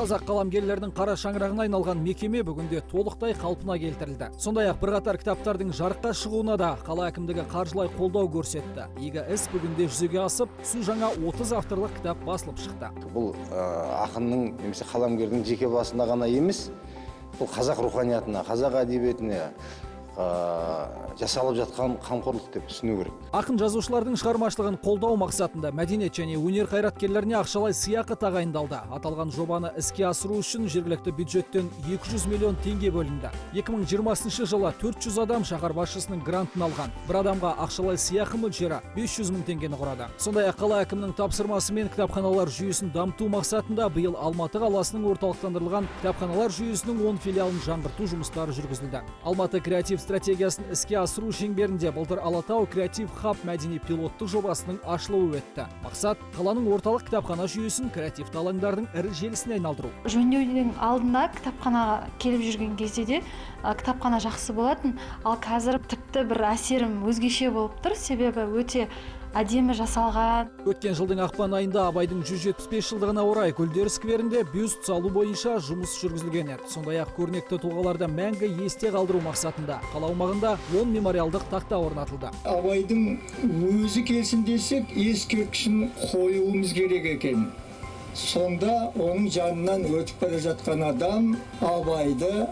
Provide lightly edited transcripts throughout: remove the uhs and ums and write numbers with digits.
Қазақ қаламгерлерінің қара шаңырағына айналған мекеме бүгінде толықтай қалпына келтірілді. Сондай-ақ бірқатар кітаптардың жарыққа шығуына да қала әкімдігі қаржылай қолдау көрсетті. Игі іс бүгінде жүзеге асып, су жаңа 30 авторлық кітап басылып шықты. Бұл ақынның немесе қаламгердің жеке басына ғана емес, бұл қазақ руханиятына, қазақ әдебиетіне жасалып жатқан қамқорлық деп түсіну керек. Ақын жазушылардың шығармашылығын қолдау мақсатында мәдениет және өнер қайраткерлеріне ақшалай сыйақы тағайындалды. Аталған жобаны іске асыру үшін жергілікті бюджеттен 200 миллион теңге бөлінді. 2020 жылы 400 адам шаһар басшысының грантын алған. Бір адамға ақшалай сыйақы мөлшері 500 мың теңгені құрады. Сондай-ақ қала әкімінің тапсырмасымен кітапханалар жүйесін дамыту мақсатында биыл Алматы қаласының орталықтандырылған кітапханалар жүйесінің 10 филиалын жаңғырту жұмыстары жүргізілді. Алматы креатив стратегиясын іске асыру шеңберінде былтыр Алатау креатив хаб мәдени пилоттық жобасының ашылуы өтті. Мақсат қаланың орталық кітапхана жүйесін креативті алаңдардың ірі желісіне айналдыру. Жөндеуден алдында кітапханаға келіп жүрген кезде де кітапхана жақсы болатын, ал қазір тіпті бір әсерім өзгеше болып тұр, себебі өте әдемі жасалған. Өткен жылдың ақпан айында Абайдың 175 жылдығына орай Гүлдер скверінде бюст салу бойынша жұмыс жүргізілген еді. Сондай-ақ көрнекті тұлғаларды мәңгі есте қалдыру мақсатында қала аумағында 10 мемориалдық тақта орнатылды. Абайдың өзі келсін десек, ескерткішін қоюымыз керек екен. Сонда оның жанынан өтіп бара жатқан адам Абайды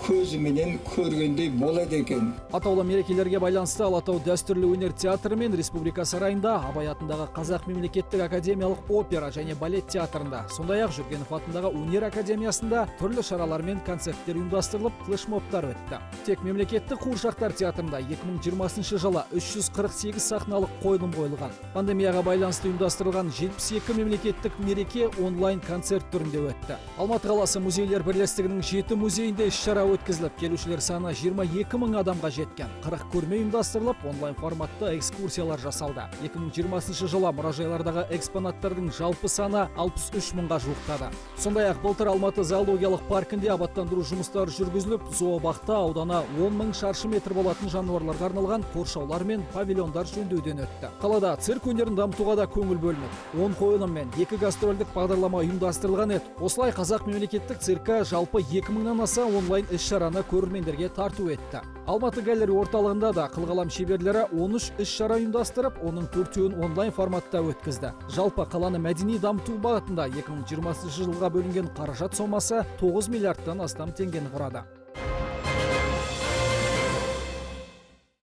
көзіменен көргендей болады екен. Атаулы мерекелерге байланысты Алатау дәстүрлі өнер театры мен Республика сарайында, Абай атындағы Қазақ мемлекеттік академиялық опера және балет театрында, сондай-ақ Жүргенов атындағы өнер академиясында түрлі шаралар мен концерттер ұйымдастырылып, флешмобтар өтті. Тек мемлекеттік қуыршақтар театрында 2020 жылы 348 сахналық қойылым қойылған. Пандемияға байланысты ұйымдастырылған 72 мемлекеттік мереке онлайн концерт түрінде өтті. Алматы қаласы музейлер бірлестігінің 7 музейінде іс-шара өткізіліп, келушілер саны 22 мың адамға жеткен. 40 көрме ұйымдастырылып, онлайн форматта экскурсиялар жасалды. 2020 жылы мұражайлардағы экспонаттардың жалпы саны 63 мыңға жуықтады. Сондай-ақ былтыр Алматы зоологиялық паркінде абаттандыру жұмыстары жүргізіліп, зообақта ауданы 10 мың шаршы метр болатын жануарларға арналған қоршаулар мен павильондар жөндеуден өтті. Қалада цирк өнерін дамытуға да көңіл бөлініп, 10 қойылым мен 2 гастрольдік бағдарлама ұйымдастырылған еді. Осылай Қазақ мемлекеттік циркі жалпы 2000-нан аса онлайн іс-шараны көрермендерге тарту етті. Алматы галерея орталығында да қылғалам шеберлері 13 іс-шара ұйымдастырып, оның 4-ін онлайн форматта өткізді. Жалпы қаланы мәдени дамыту бағытында 2020 жылға бөлінген қаражат сомасы 9 миллиардтан астам теңгені құрады.